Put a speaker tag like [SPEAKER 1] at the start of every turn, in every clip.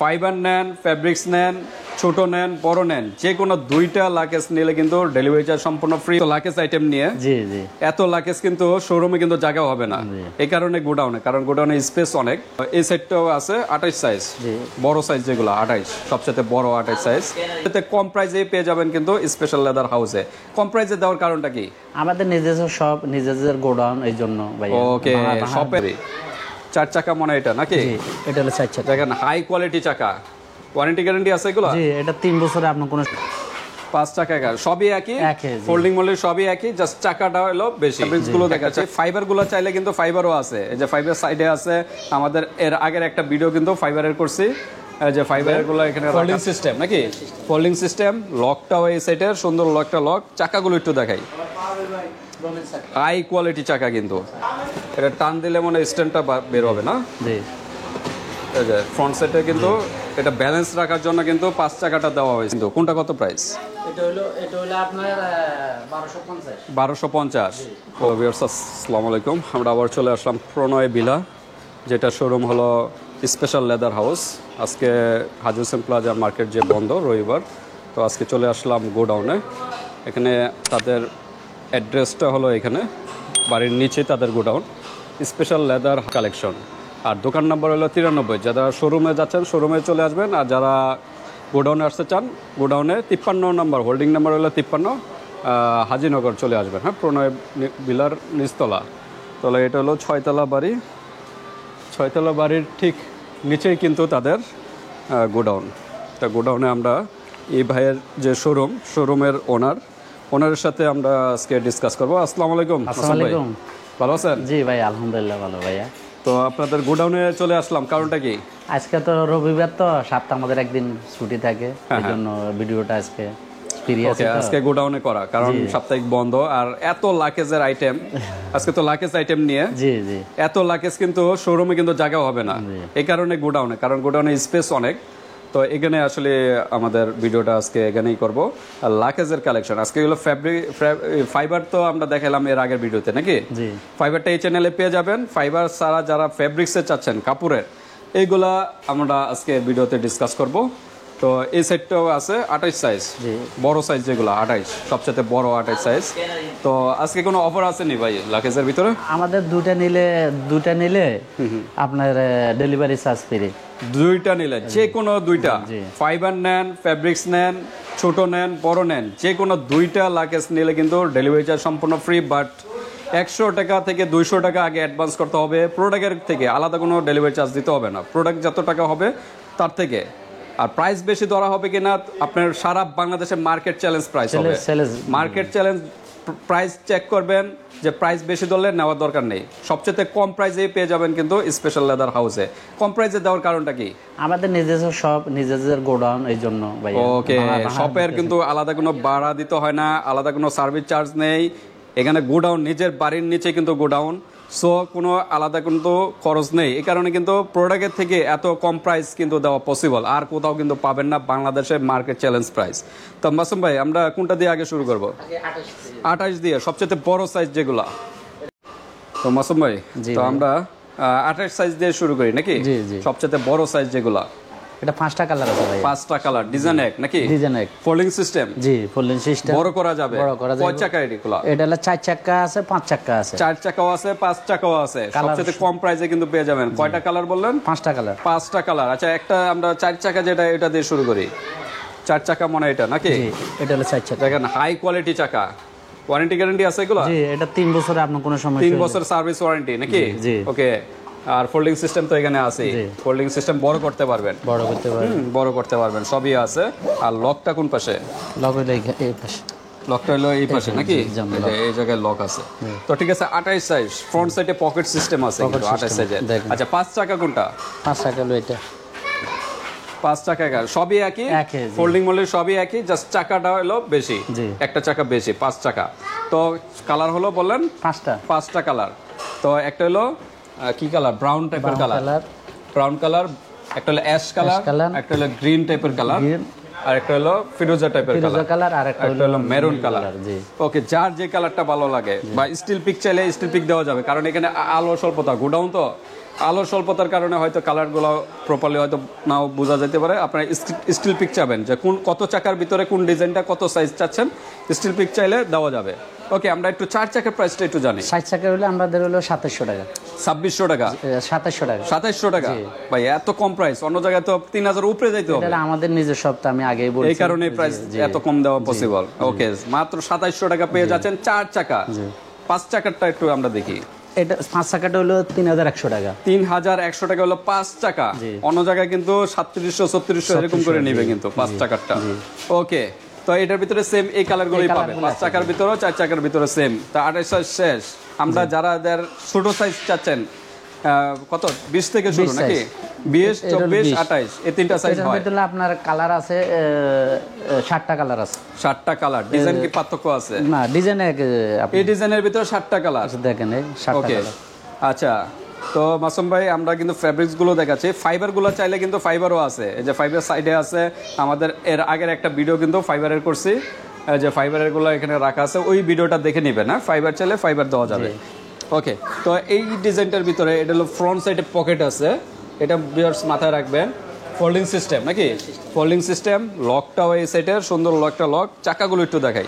[SPEAKER 1] Fibre নেন, fabrics নেন, ছোট নেন, বড় নেন, যে কোনো দুইটা লাকেজ নিলে কিন্তু ডেলিভারি চার্জ সম্পূর্ণ ফ্রি। লাকেজ আইটেম নিয়ে এত লাকেজ কিন্তু শোরুমে কিন্তু জায়গা হবে না, এই কারণে গোডাউনে, কারণ গোডাউনে স্পেস অনেক। এই সেটটাও আছে 28 সাইজ, বড় সাইজ যেগুলো 28, সবচেয়ে বড় 28 সাইজ। এতে কম প্রাইসে পেয়ে যাবেন কিন্তু স্পেশাল লেদার হাউসে। কম প্রাইসে দেওয়ার কারণটা কি?
[SPEAKER 2] আমাদের নিজস্ব শপ, নিজেদের গোডাউন, এই জন্য ভাই।
[SPEAKER 1] ওকে, শপের 4 চাকা মনে এটা নাকি?
[SPEAKER 2] এটা হলো 4 চাকা,
[SPEAKER 1] দেখেন হাই কোয়ালিটি চাকা। ওয়ারেন্টি গ্যারান্টি আছে এগুলো?
[SPEAKER 2] জি, এটা 3 বছরে আপনার কোনো
[SPEAKER 1] 5 চাকা সবই একই, ফোল্ডিং মোল্ডের সবই একই, জাস্ট চাকাটা হলো বেশি। ফেব্রিক্স গুলো দেখাচ্ছে, ফাইবার গুলো চাইলে কিন্তু ফাইবারও আছে, এই যে ফাইবার সাইডে আছে। আমাদের এর আগের একটা ভিডিও কিন্তু ফাইবারের করছি, যে ফাইবারের গুলো এখানে ফোল্ডিং সিস্টেম নাকি? ফোল্ডিং সিস্টেম, লকটাও এই সাইডের সুন্দর লকটা, লক চাকাগুলো একটু দেখাই, হাই কোয়ালিটি চাকা কিন্তু। এটা টান দিলে মনে স্ট্যান্ডটা বের হবে না?
[SPEAKER 2] জি,
[SPEAKER 1] এই যে ফ্রন্ট সাইডে কিন্তু এটা ব্যালেন্স রাখার জন্য কিন্তু 5 চাকাটা দেওয়া হয়েছে। কিন্তু কোনটা কত প্রাইস?
[SPEAKER 2] এটা হলো আপনার
[SPEAKER 1] 1250। ও ভিউয়ার্স, আসসালামু আলাইকুম। আমরা আবার চলে আসলাম প্রণয় ভিলা, যেটা শোরুম হলো স্পেশাল লেদার হাউস। আজকে হাজি হোসেন প্লাজা মার্কেট যে বন্ধ রবিবার, তো আজকে চলে আসলাম গোডাউনে। এখানে তাদের অ্যাড্রেসটা হলো এখানে বাড়ির নিচে তাদের গোডাউন, স্পেশাল লেদার কালেকশন। আর দোকান নাম্বার হলো 93। যারা শোরুমে যাচ্ছেন শোরুমে চলে আসবেন, আর যারা গোডাউনে আসতে চান গোডাউনে 53 নম্বর, হোল্ডিং নাম্বার হলো 53, হাজিনগর চলে আসবেন। হ্যাঁ, প্রণয় ভিলার নিচতলা। তাহলে এটা হলো 6তলা বাড়ি, 6তলা বাড়ির ঠিক নিচেই কিন্তু তাদের গোডাউন। তা গোডাউনে আমরা এই ভাইয়ের যে শোরুমের ওনারের সাথে আমরা আজকে ডিসকাস করবো। আসসালামু আলাইকুম। ভালো আছেন?
[SPEAKER 2] জি ভাই, আলহামদুলিল্লাহ ভালো ভাইয়া।
[SPEAKER 1] তো আপনাদের গোডাউনে চলে আসলাম, কারণটা কি?
[SPEAKER 2] আজকে তো রবিবার, তো সপ্তাহে আমাদের একদিন ছুটি থাকে, এই জন্য ভিডিওটা আজকে
[SPEAKER 1] আজকে গোডাউনে করা, কারণ সাপ্তাহিক বন্ধ। আর এত লাকেজের আইটেম, আজকে তো লাকেজ আইটেম নিয়ে এত লাকেজ কিন্তু শোরুমে কিন্তু জায়গা হবে না, এই কারণে গোডাউনে, কারণ গোডাউনে স্পেস অনেক। তো এখানে আসলে আমাদের ভিডিওটা আজকে এখানেই করবো। আর লাকেজের কালেকশন আজকে হলো ফাইবার, তো আমরা দেখালাম এর আগের ভিডিওতে নাকি? ফাইবারটা এই চ্যানেলে পেয়ে যাবেন। ফাইবার ছাড়া যারা ফেব্রিক্সে চাচ্ছেন কাপড়ের, এইগুলা আমরা আজকে ভিডিওতে ডিসকাস করব। তো এই সেটটাও আছে 28 সাইজ, বড় সাইজ যেগুলো 28, সবচেয়ে বড় 28 সাইজ। তো আজকে কোনো অফার আছে নি ভাই লাকেজের ভিতরে?
[SPEAKER 2] আমাদের দুইটা নিলে আপনার ডেলিভারি চার্জ ফ্রি।
[SPEAKER 1] দুইটা নিলে, যে কোনো দুইটা, ফাইবার নেন, ফেব্রিক্স নেন, ছোট নেন, বড় নেন, যে কোনো দুইটা লাকেজ নিলে কিন্তু ডেলিভারি চার্জ সম্পূর্ণ ফ্রি। বাট 100 টাকা থেকে 200 টাকা আগে অ্যাডভান্স করতে হবে। প্রোডাক্টের থেকে আলাদা কোনো ডেলিভারি চার্জ দিতে হবে না, প্রোডাক্ট যত টাকা হবে তার থেকে। আর প্রাইস বেশি ধরা হবে কিনা, আপনার সারা বাংলাদেশে মার্কেট চ্যালেঞ্জ প্রাইস হবে, মার্কেট চ্যালেঞ্জ প্রাইস চেক করবেন, যে প্রাইস বেশি ধরলে নেওয়ার দরকার নেই। সবচেয়ে কম প্রাইসেই পেয়ে যাবেন কিন্তু স্পেশাল লেদার হাউসে। কম প্রাইসে দেওয়ার কারণটা কি?
[SPEAKER 2] আমাদের নিজস্ব শপ, নিজেদের গোডাউন, এই জন্য ভাই।
[SPEAKER 1] ওকে, শপের কিন্তু আলাদা কোনো ভাড়া দিতে হয় না, আলাদা কোনো সার্ভিস চার্জ নেই। এখানে গোডাউন, নিজের বাড়ির নিচে কিন্তু গোডাউন, সো কোনো আলাদা কিন্তু খরচ নেই। এই কারণে কিন্তু প্রোডাক্টের থেকে এত কম প্রাইস কিন্তু দেওয়া পসিবল, আর কোথাও কিন্তু পাবেন না বাংলাদেশের মার্কেট চ্যালেঞ্জ প্রাইস। তো মাসুম ভাই, আমরা কোনটা দিয়ে আগে শুরু করবো? 28 দিয়ে, সবচেয়ে বড় সাইজ যেগুলা। তো মাসুম ভাই, তো আমরা 28 সাইজ দিয়ে শুরু করি নাকি? সবচেয়ে বড় সাইজ যেগুলা।
[SPEAKER 2] এটা 5টা কালার আছে ভাই।
[SPEAKER 1] 5টা কালার, ডিজাইন এক নাকি?
[SPEAKER 2] ডিজাইন এক,
[SPEAKER 1] ফোল্ডিং সিস্টেম।
[SPEAKER 2] জি, ফোল্ডিং সিস্টেম,
[SPEAKER 1] বড় করা যাবে। কয় চাকা এগুলা?
[SPEAKER 2] এটা হলো 4 চাকা আছে, 5 চাকা আছে।
[SPEAKER 1] 4 চাকাও আছে, 5 চাকাও আছে। সবচেয়ে কম প্রাইসে কিন্তু পেয়ে যাবেন। কয়টা কালার বললেন?
[SPEAKER 2] 5টা কালার।
[SPEAKER 1] 5টা কালার। আচ্ছা, একটা আমরা 4 চাকা যেটা, এটা দিয়ে শুরু করি। 4 চাকা মনে এটা নাকি?
[SPEAKER 2] এটা হলো 4 চাকা।
[SPEAKER 1] দেখেন হাই কোয়ালিটি চাকা। ওয়ারেন্টি গ্যারান্টি আছে এগুলা?
[SPEAKER 2] জি, এটা 3 বছরে আপনার কোনো সমস্যা
[SPEAKER 1] 3 বছর সার্ভিস ওয়ারেন্টি নাকি? ওকে। আর ফোল্ডিং সিস্টেম তো এখানে আছে, ফোল্ডিং সিস্টেম বড় করতে পারবেন, বড় করতে পারবেন, সবই আছে। আর লকটা কোন পাশে?
[SPEAKER 2] লক হলো এই পাশে।
[SPEAKER 1] লকটা হলো এই পাশে নাকি? এই জায়গায় লক আছে। তো ঠিক আছে, 28 সাইজ, ফ্রন্ট সাইডে পকেট সিস্টেম আছে কিন্তু 28 সাইজের। আচ্ছা, 5 চাকা কোনটা?
[SPEAKER 2] 5 চাকা হলো এটা।
[SPEAKER 1] 5 চাকা সবই একই, ফোল্ডিং মোল্ডের সবই একই, জাস্ট চাকাটা হলো বেশি, একটা চাকা বেশি, 5 চাকা। তো কালার হলো বললেন 5টা কালার। তো একটা হলো কি কালার? ব্রাউন টাইপের কালার, ব্রাউন কালার। একটা হলো অ্যাশ কালার, একটা হলো গ্রিন টাইপের কালার, আর একটা হলো ফিরোজা টাইপের
[SPEAKER 2] ফিরোজা
[SPEAKER 1] কালার,
[SPEAKER 2] কালার, আর একটা
[SPEAKER 1] হলো মেরুন কালার।
[SPEAKER 2] জি।
[SPEAKER 1] ওকে, যার যে কালারটা ভালো লাগে, বা স্টিল পিক চাইলে স্টিল পিক দেওয়া যাবে, কারণ এখানে আলো স্বল্পতা, গোডাউন তো আলো স্বল্পতার কারণে হয়তো কালারগুলো প্রপারলি হয়তো নাও বোঝা যেতে পারে। আপনারা স্টিল পিক চাবেন যে কত চাকার ভিতরে কোন ডিজাইনটা কত সাইজ চাচ্ছেন, স্টিল পিক চাইলে দেওয়া যাবে। ওকে, আমরা একটু 4 চাকার প্রাইসটা একটু জানি।
[SPEAKER 2] 60 চাকা হলে আমাদের হলো 2700 টাকা।
[SPEAKER 1] 2600 টাকা,
[SPEAKER 2] 2700 টাকা,
[SPEAKER 1] 2700 টাকা। ভাই এত কম প্রাইস, অন্য জায়গায় তো 3000 উপরে যাইতে হবে।
[SPEAKER 2] এটা আমাদের নিজের সপ্তাহ, আমি আগেই বলছি,
[SPEAKER 1] এই কারণে প্রাইস এত কম দেওয়া পসিবল। ওকে, মাত্র 2700 টাকা পেয়ে যাচ্ছেন 4 চাকা। 5 চাকারটা একটু আমরা দেখি।
[SPEAKER 2] এটা 5 চাকাটা হলো 3100 টাকা।
[SPEAKER 1] 3100 টাকা হলো 5 চাকা। অন্য জায়গায় কিন্তু 3700 3600 এরকম করে নেবে কিন্তু 5 চাকারটা। ওকে, তো এটার ভিতরে সেম এই কালারগুলোই পাবে। 5 চাকার ভিতরে, 4 চাকার ভিতরে সেম। তা 28 সাইজ শেষ। আমরা যারা ছোট সাইজ চাচ্ছেন, কত 20 থেকে শুরু নাকি? 20, 24, 28 এই তিনটা সাইজ হয়।
[SPEAKER 2] এটার আপনার কালার আছে 60টা কালার আছে।
[SPEAKER 1] 60টা কালার। ডিজাইন কি পার্থক্য আছে?
[SPEAKER 2] না, ডিজাইন
[SPEAKER 1] এই ডিজাইনের ভিতরে 60টা কালার
[SPEAKER 2] দেখেন, এই 60টা কালার।
[SPEAKER 1] আচ্ছা, তো মাসুম ভাই আমরা কিন্তু ফ্যাব্রিক্স গুলো দেখাচ্ছি, ফাইবার গুলো চাইলে কিন্তু ফাইবারও আছে। এই যে ফাইবার সাইডে আছে আমাদের, এর আগের একটা ভিডিও কিন্তু ফাইবারের করছি, যে ফাইবারের গুলো এখানে রাখা আছে, ওই ভিডিওটা দেখে নিবে না, ফাইবার চাইলে ফাইবার দেওয়া যাবে। ওকে, তো এই ডিজাইনটার ভিতরে এটা হলো ফ্রন্ট সাইডে পকেট আছে, এটা ভিউয়ার্স মাথায় রাখবেন। ফোল্ডিং সিস্টেম নাকি? ফোল্ডিং সিস্টেম, লকটাও এই সাইডের সুন্দর লকটা, লক। চাকাগুলো একটু দেখাই,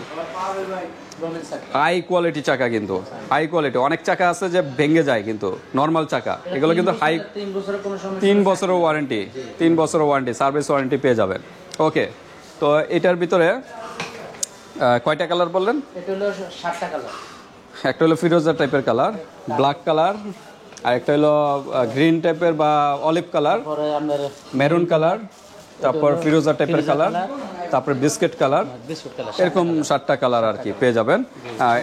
[SPEAKER 1] হাই কোয়ালিটি চাকা, কিন্তু হাই কোয়ালিটি। অনেক চাকা আছে যে ভেঙে যায়, কিন্তু নর্মাল চাকা, এগুলো কিন্তু হাই। 3 বছরের ওয়ারেন্টি, 3 বছরের ওয়ারেন্টি, সার্ভিস ওয়ারেন্টি পেয়ে যাবেন। ওকে, তো এটার ভিতরে কয়টা কালার বললেন?
[SPEAKER 2] এটা হলো 60টা কালার।
[SPEAKER 1] একটা হলো ফিরোজা টাইপের কালার, ব্ল্যাক কালার, আর একটা হলো গ্রিন টাইপের বা অলিভ কালার,
[SPEAKER 2] পরে আমাদের
[SPEAKER 1] মেরুন কালার, তারপর ফিরোজা টাইপের কালার, তারপর বিস্কিট কালার,
[SPEAKER 2] বিস্কুট কালার,
[SPEAKER 1] এরকম 7টা কালার আর কি পেয়ে যাবেন।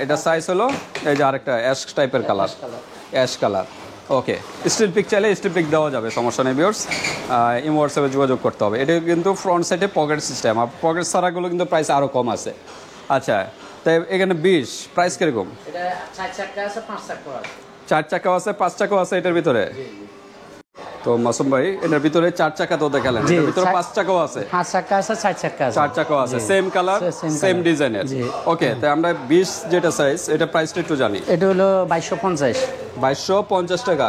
[SPEAKER 1] এটা সাইজ হলো এই যে আরেকটা অ্যাশ টাইপের কালার, অ্যাশ কালার। ওকে, স্টিল পিক চাইলে স্টিল পিক দেওয়া যাবে, সমস্যা নেই ভিউয়ার্স। ইমো হোয়াটসঅ্যাপে যোগাযোগ করতে হবে। এটা কিন্তু ফ্রন্ট সাইডে পকেট সিস্টেম, আর পকেট ছাড়াগুলো কিন্তু প্রাইস আরও কম আছে। আচ্ছা, তাই এখানে 20 প্রাইস কিরকম?
[SPEAKER 2] এটা 4 চাকা আছে, 5 চাকা আছে।
[SPEAKER 1] 4 চাকাও আছে, 5 চাকাও আছে এটার ভিতরে। তো মাসুম ভাই এটার ভিতরে 4 চাকা তো দেখালেন, এটার ভিতরে 5 চাকাও আছে।
[SPEAKER 2] 5 চাকা আছে, 4 চাকা আছে।
[SPEAKER 1] 4 চাকাও আছে, সেম কালার, সেম ডিজাইনের। ওকে, তাই আমরা 20 যেটা সাইজ, এটা প্রাইসটা একটু জানি।
[SPEAKER 2] এটা হলো 2250।
[SPEAKER 1] 2250 টাকা।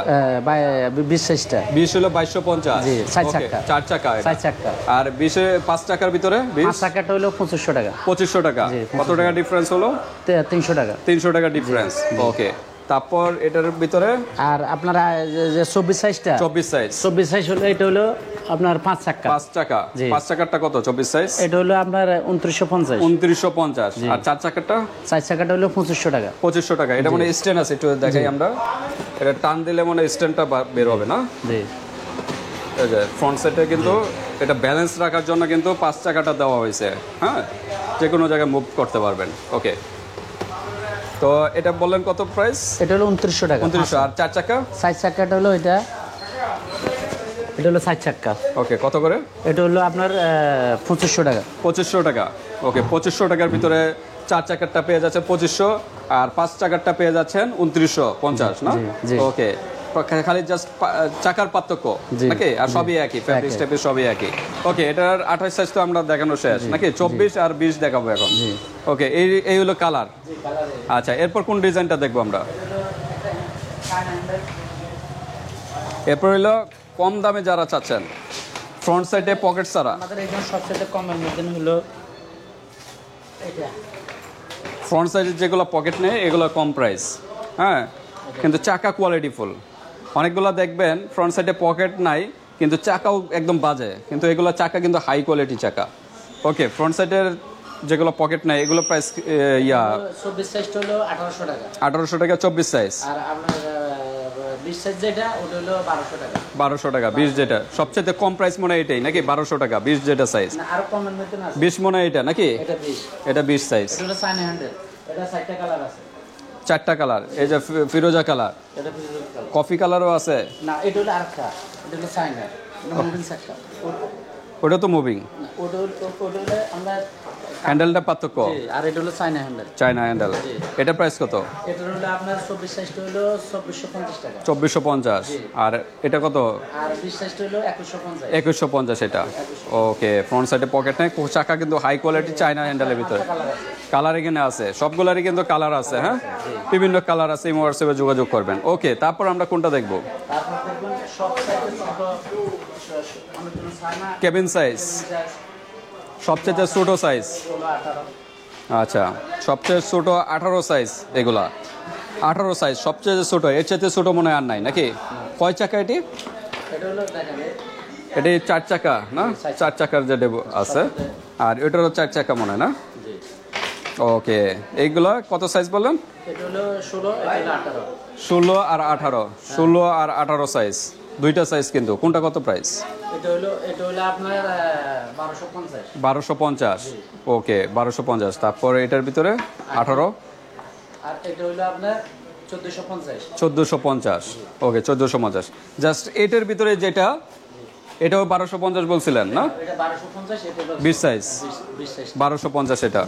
[SPEAKER 2] 20 সাইজটা
[SPEAKER 1] 20 হলো 2250।
[SPEAKER 2] জি, 4 চাকা।
[SPEAKER 1] 4 চাকা,
[SPEAKER 2] 4 চাকা।
[SPEAKER 1] আর 20 5 টাকার ভিতরে
[SPEAKER 2] 5 চাকাটা হলো 2500 টাকা।
[SPEAKER 1] 2500 টাকা। কত টাকা ডিফারেন্স হলো?
[SPEAKER 2] 300 টাকা।
[SPEAKER 1] 300 টাকা ডিফারেন্স। ওকে, তারপর এটার ভিতরে
[SPEAKER 2] আর আপনারা যে 24 সাইজটা,
[SPEAKER 1] 24 সাইজ,
[SPEAKER 2] 24 সাইজ হলো, এটা হলো আপনার 5 চাকা।
[SPEAKER 1] 5 চাকা। 5 চাকারটা কত 24 সাইজ?
[SPEAKER 2] এটা হলো আপনার 2950।
[SPEAKER 1] 2950। আর 4 চাকারটা?
[SPEAKER 2] 4 চাকাটা হলো 2500 টাকা।
[SPEAKER 1] 2500 টাকা। এটা মানে স্ট্যান্ড আছে, একটু দেখাই আমরা। এটা টান দিলে মানে স্ট্যান্ডটা বের হবে না?
[SPEAKER 2] জি।
[SPEAKER 1] এই যে ফ্রন্ট সাইডে কিন্তু এটা ব্যালেন্স রাখার জন্য কিন্তু 5 চাকাটা দেওয়া হয়েছে। হ্যাঁ, যে কোনো জায়গায় মুভ করতে পারবেন। ওকে, তো এটা বললেন কত প্রাইস?
[SPEAKER 2] এটা হলো 2900 টাকা।
[SPEAKER 1] 2900। আর 4 চাকা?
[SPEAKER 2] 4 চাকাটা হলো এটা হলো 4 চাকা।
[SPEAKER 1] ওকে, কত করে?
[SPEAKER 2] এটা হলো আপনার 2500 টাকা।
[SPEAKER 1] 2500 টাকা। ওকে, 2500 টাকার ভিতরে 4 চাকারটা পেয়ে যাচ্ছে 2500, আর 5 চাকারটা পেয়ে যাচ্ছেন 2950 না? ওকে, খালি জাস্ট চাকার পার্থক্য নাকি? আর সবই একই, ফ্যাব্রিক টাইপের সবই একই। ওকে, এটার 28 সাইজ তো আমরা দেখানো শেষ নাকি? 24 আর 20 দেখাবো এখন। ওকে, এই হলো কালার। আচ্ছা, এরপর কোন ডিজাইনটা দেখবো আমরা? এরপর হলো কম দামে যারা চাচ্ছেন, ফ্রন্ট সাইডে পকেট ছাড়া।
[SPEAKER 2] আমাদের এখানে সবচেয়ে কমের মধ্যে হলো এটা।
[SPEAKER 1] ফ্রন্ট সাইডে যেগুলো পকেট নেই এগুলো কম প্রাইস। হ্যাঁ, কিন্তু চাকা কোয়ালিটি ফুল। অনেকগুলো দেখবেন ফ্রন্ট সাইডে পকেট নাই কিন্তু চাকাও একদম বাজে, কিন্তু এগুলো চাকা কিন্তু হাই কোয়ালিটি চাকা। ওকে, ফ্রন্ট সাইডের যেগুলো পকেট নাই এগুলো প্রাইস
[SPEAKER 2] 24 সাইজটা হলো 1800 টাকা।
[SPEAKER 1] 1800 টাকা 24 সাইজ।
[SPEAKER 2] আর আপনার 20 সাইজ যেটা ওটা হলো 1200 টাকা।
[SPEAKER 1] 1200 টাকা। 20 যেটা সবচেয়ে কম প্রাইস মনে হয় এটাই নাকি? 1200 টাকা 20 যেটা সাইজ।
[SPEAKER 2] না, আরো কমের মধ্যে না।
[SPEAKER 1] 20 মনে হয় এটা নাকি?
[SPEAKER 2] এটা 20।
[SPEAKER 1] এটা 20 সাইজ।
[SPEAKER 2] এটা হলো 900। এটা 4টা কালার আছে।
[SPEAKER 1] 4টা কালার। এই যে ফিরোজা কালার,
[SPEAKER 2] এটা ফিরোজা কালার।
[SPEAKER 1] কফি কালারও আছে।
[SPEAKER 2] না, এটা হলো আরেকটা। এটা হলো চায়না। এটা মুভিং চাকা।
[SPEAKER 1] ওটা তো মুভিং।
[SPEAKER 2] ওটা হলো আমরা
[SPEAKER 1] হ্যান্ডেলটা পার্থক্য,
[SPEAKER 2] জি, আর এটা হলো চায়না হ্যান্ডেল।
[SPEAKER 1] China handle. এটা প্রাইস কত?
[SPEAKER 2] এটা হলো আপনার 24 সাইজটা হলো 2450 টাকা।
[SPEAKER 1] 2450। আর এটা কত?
[SPEAKER 2] আর 20 সাইজটা হলো 2150।
[SPEAKER 1] 2150 এটা। ওকে, ফ্রন্ট সাইডে পকেট নেই, চাকা কিন্তু হাই কোয়ালিটি চায়না হ্যান্ডেলের ভিতরে। কালার এখানে আছে, সবগুলারই কিন্তু কালার আছে। হ্যাঁ, বিভিন্ন কালার আছে, ইমো হোয়াটসঅ্যাপে যোগাযোগ করবেন। ওকে, তারপর আমরা কোনটা দেখবো?
[SPEAKER 2] তারপর দেখবেন সব সাইজের ছোট অনেকগুলো চায়না
[SPEAKER 1] কেবিন সাইজ, সবচেয়ে ছোট সাইজ।
[SPEAKER 2] 16, 18।
[SPEAKER 1] আচ্ছা, সবচেয়ে ছোট 18 সাইজ। এগুলা 18 সাইজ, সবচেয়ে ছোট। এর চাইতে ছোট মনে হয় আর নাই নাকি? কয় চাকা এটি?
[SPEAKER 2] এটা হলো দেখেন
[SPEAKER 1] এটি 4 চাকা না? 4 চাকার যে আছে। আর এটারও 4 চাকা মনে হয় না?
[SPEAKER 2] জি।
[SPEAKER 1] ওকে, এইগুলা কত সাইজ বললেন?
[SPEAKER 2] এটা হলো 16, এটা হলো 18।
[SPEAKER 1] 16 আর 18, 16 আর 18 সাইজ, দুইটা সাইজ কিন্তু। কোনটা কত প্রাইস?
[SPEAKER 2] এটা হলো আপনার 1250।
[SPEAKER 1] 1250। ওকে, 1250। তারপরে এটার ভিতরে 18,
[SPEAKER 2] আর এটা হলো আপনার 1450।
[SPEAKER 1] 1450। ওকে, 1450। জাস্ট এটার ভিতরে যেটা, এটাও 1250 বলছিলেন না?
[SPEAKER 2] এটা 1250, এটা হলো
[SPEAKER 1] 20 সাইজ।
[SPEAKER 2] 20 সাইজ।
[SPEAKER 1] 1250 এটা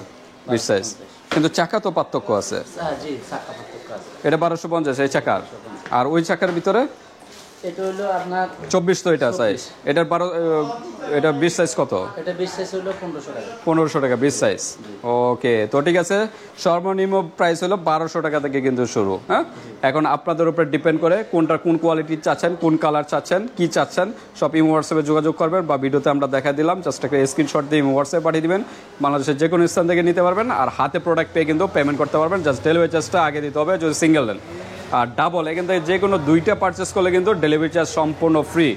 [SPEAKER 1] 20 সাইজ। কিন্তু চাকা তো পার্থক্য আছে।
[SPEAKER 2] জি, চাকা পার্থক্য আছে।
[SPEAKER 1] এটা 1250 এই চাকার। আর ওই চাকার ভিতরে
[SPEAKER 2] এটা হলো আপনার
[SPEAKER 1] 24 তো এটা সাইজ। এটার 12, এটা 20 সাইজ কত?
[SPEAKER 2] এটা 20 সাইজ হলো 1500 টাকা।
[SPEAKER 1] 1500 টাকা 20 সাইজ। ওকে, তো ঠিক আছে, সর্বনিম্ন প্রাইস হলো 1200 টাকা থেকে কিন্তু শুরু। হ্যাঁ, এখন আপনাদের উপর ডিপেন্ড করে কোনটা কোন কোয়ালিটি চাচ্ছেন, কোন কালার চাচ্ছেন, কি চাচ্ছেন, সব ইমো হোয়াটসঅ্যাপে যোগাযোগ করবেন, বা ভিডিওতে আমরা দেখা দিলাম, জাস্ট একটা স্ক্রিনশট দিয়ে ইমো হোয়াটসঅ্যাপে পাঠিয়ে দিবেন। বাংলাদেশের যে কোনো স্থান থেকে নিতে পারবেন, আর হাতে প্রোডাক্ট পেয়ে কিন্তু পেমেন্ট করতে পারবেন। জাস্ট ডেলিভারি চার্জটা আগে দিতে হবে যদি সিঙ্গেল নেন। আর ডাবল, এখান থেকে যে কোনো দুইটা পারচেস করলে কিন্তু ডেলিভারি চার্জ সম্পূর্ণ ফ্রি,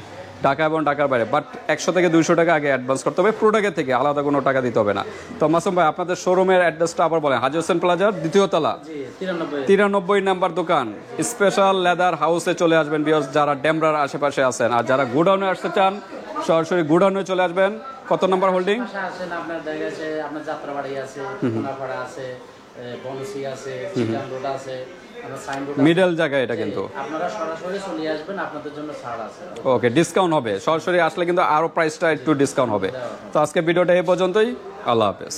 [SPEAKER 1] ঢাকা এবং ঢাকার বাইরে। বাট 100 থেকে 200 টাকা আগে অ্যাডভান্স করতে হবে প্রোডাক্টের থেকে, আলাদা কোনো টাকা দিতে হবে না। তো মাসুম ভাই, আপনাদের শোরুমের অ্যাড্রেসটা আবার বলেন। হাজী হোসেন প্লাজার 2য় তলা,
[SPEAKER 2] জি, 93।
[SPEAKER 1] 93 নাম্বার দোকান, স্পেশাল লেদার হাউসে চলে আসবেন বিকজ যারা ডেমরার আশেপাশে আছেন। আর যারা গোডাউনে আসতে চান, সরাসরি গোডাউনে চলে আসবেন। কত নাম্বার হোল্ডিং?
[SPEAKER 2] আছেন আপনার দেখা যাচ্ছে আপনার যাত্রাবাড়ি আছে, কোনাপাড়া আছে, বনসি আছে, চিটাং রোড আছে, আপনার সাইন রোড।
[SPEAKER 1] মিডল জায়গায় এটা কিন্তু।
[SPEAKER 2] আপনারা সরাসরি চলে আসবেন, আপনাদের জন্য ছাড় আছে।
[SPEAKER 1] ওকে, ডিসকাউন্ট হবে। সরাসরি আসলে কিন্তু আরো প্রাইসটা একটু ডিসকাউন্ট হবে। তো আজকে ভিডিওটা এই পর্যন্তই। আল্লাহ হাফেজ।